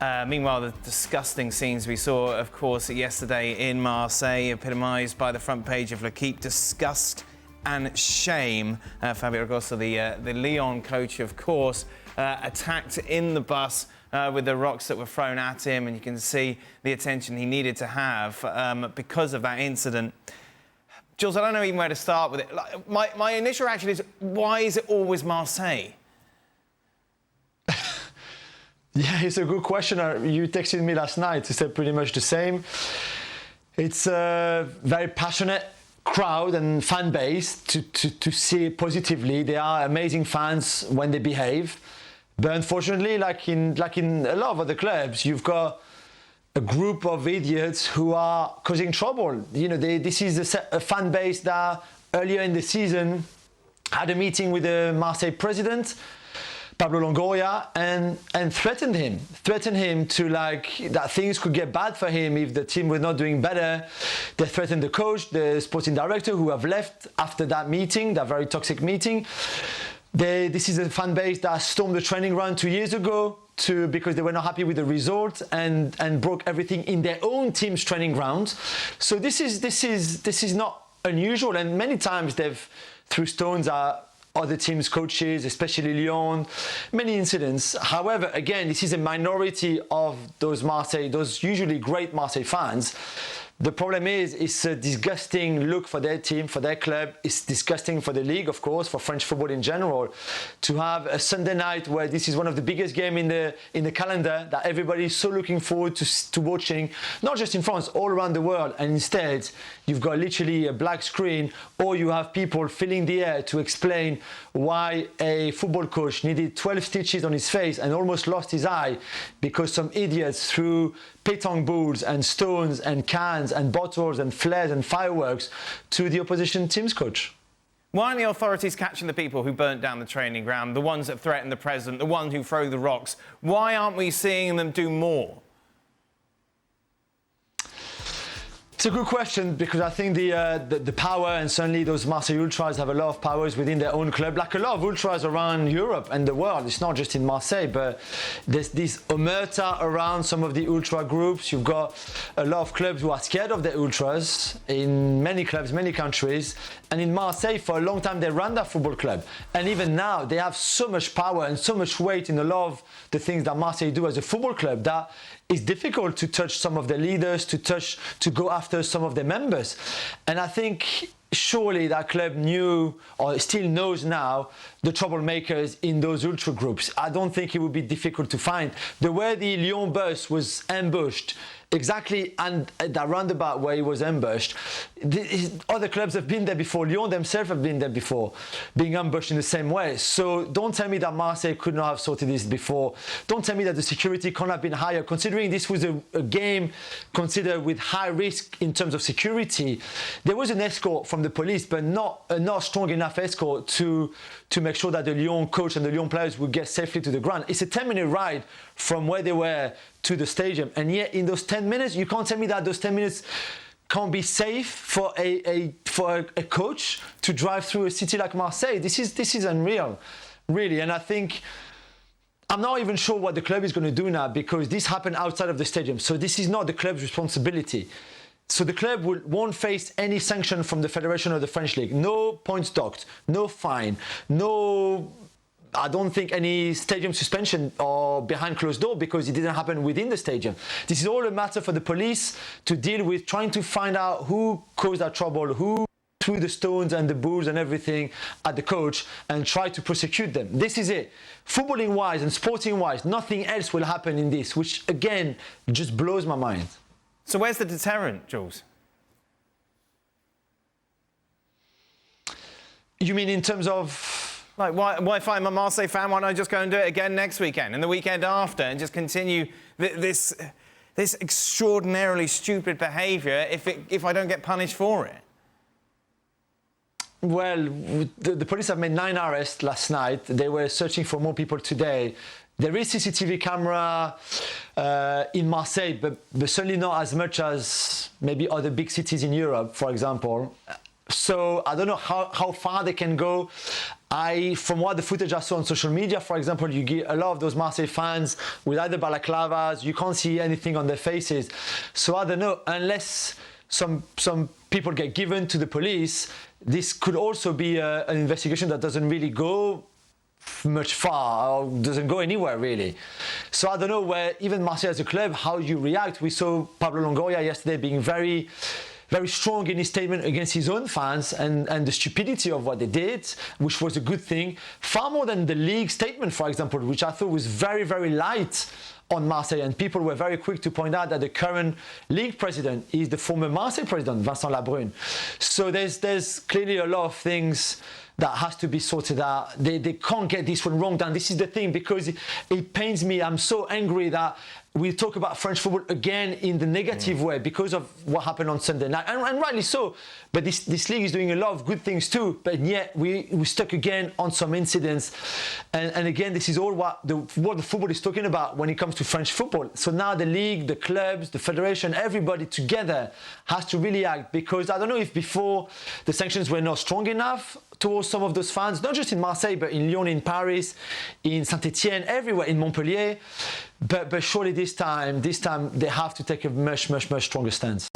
Meanwhile, the disgusting scenes we saw, of course, yesterday in Marseille, epitomised by the front page of L'Équipe, disgust and shame. Fabio Grosso, the Lyon coach, of course, attacked in the bus with the rocks that were thrown at him, and you can see the attention he needed to have because of that incident. Jules, I don't know even where to start with it. My initial reaction is, why is it always Marseille? Yeah, it's a good question. You texted me last night to say pretty much the same. It's a very passionate crowd and fan base to see it positively. They are amazing fans when they behave. But unfortunately, like in a lot of other clubs, you've got a group of idiots who are causing trouble. You know, this is a fan base that earlier in the season had a meeting with the Marseille president, Pablo Longoria, and threatened him to, like, that things could get bad for him if the team were not doing better. They threatened the coach, the sporting director, who have left after that meeting, that very toxic meeting. This is a fan base that stormed the training ground 2 years ago because they were not happy with the result and broke everything in their own team's training ground. So this is not unusual, and many times they've threw stones at other teams' coaches, especially Lyon, many incidents. However, again, this is a minority of those usually great Marseille fans. The problem is, it's a disgusting look for their team, for their club. It's disgusting for the league, of course, for French football in general, to have a Sunday night where this is one of the biggest games in the calendar that everybody is so looking forward to watching, not just in France, all around the world. And instead, you've got literally a black screen, or you have people filling the air to explain why a football coach needed 12 stitches on his face and almost lost his eye because some idiots threw pétanque balls and stones and cans and bottles and flares and fireworks to the opposition team's coach. Why aren't the authorities catching the people who burnt down the training ground, the ones that threatened the president, the ones who throw the rocks? Why aren't we seeing them do more? It's a good question, because I think the power, and certainly those Marseille Ultras have a lot of powers within their own club, like a lot of Ultras around Europe and the world. It's not just in Marseille, but there's this omerta around some of the Ultra groups. You've got a lot of clubs who are scared of their Ultras in many clubs, many countries. And in Marseille, for a long time, they ran that football club. And even now, they have so much power and so much weight in a lot of the things that Marseille do as a football club that it's difficult to touch some of the leaders, to go after some of their members. And I think surely that club knew, or still knows now, the troublemakers in those ultra groups. I don't think it would be difficult to find. The way the Lyon bus was ambushed, exactly, and at that roundabout where it was ambushed, other clubs have been there before. Lyon themselves have been there before, being ambushed in the same way. So don't tell me that Marseille could not have sorted this before. Don't tell me that the security could not have been higher, considering this was a game considered with high risk in terms of security. There was an escort from the police, but not strong enough escort to make sure that the Lyon coach and the Lyon players would get safely to the ground. It's a 10-minute ride from where they were to the stadium, and yet in those 10 minutes, you can't tell me that those 10 minutes can't be safe for a coach to drive through a city like Marseille. This is unreal, really. And I think I'm not even sure what the club is going to do now, because this happened outside of the stadium. So this is not the club's responsibility. So the club won't face any sanction from the Federation or the French League. No points docked, no fine, I don't think any stadium suspension or behind closed door, because it didn't happen within the stadium. This is all a matter for the police to deal with, trying to find out who caused that trouble, who threw the stones and the balls and everything at the coach, and try to prosecute them. This is it. Footballing wise and sporting wise, nothing else will happen in this, which again just blows my mind. So where's the deterrent, Jules? You mean in terms of... Like, why if I'm a Marseille fan, why don't I just go and do it again next weekend and the weekend after, and just continue this extraordinarily stupid behaviour if I don't get punished for it? Well, the police have made 9 arrests last night. They were searching for more people today. There is CCTV camera in Marseille, but certainly not as much as maybe other big cities in Europe, for example. So I don't know how far they can go. From what the footage I saw on social media, for example, you get a lot of those Marseille fans with either balaclavas, you can't see anything on their faces. So I don't know, unless some people get given to the police, this could also be an investigation that doesn't really go much far or doesn't go anywhere really. So I don't know where even Marseille as a club, how you react. We saw Pablo Longoria yesterday being very strong in his statement against his own fans and the stupidity of what they did, which was a good thing, far more than the league statement, for example, which I thought was very light on Marseille, and people were very quick to point out that the current league president is the former Marseille president, Vincent Labrune. So there's clearly a lot of things that has to be sorted out. They can't get this one wrong. And this is the thing, because it pains me. I'm so angry that we talk about French football again in the negative way because of what happened on Sunday night, and rightly so. But this league is doing a lot of good things too, but yet we stuck again on some incidents. And again, this is all what the football is talking about when it comes to French football. So now the league, the clubs, the federation, everybody together has to really act, because I don't know if before the sanctions were not strong enough towards some of those fans, not just in Marseille, but in Lyon, in Paris, in Saint-Etienne, everywhere, in Montpellier. But surely this time they have to take a much stronger stance.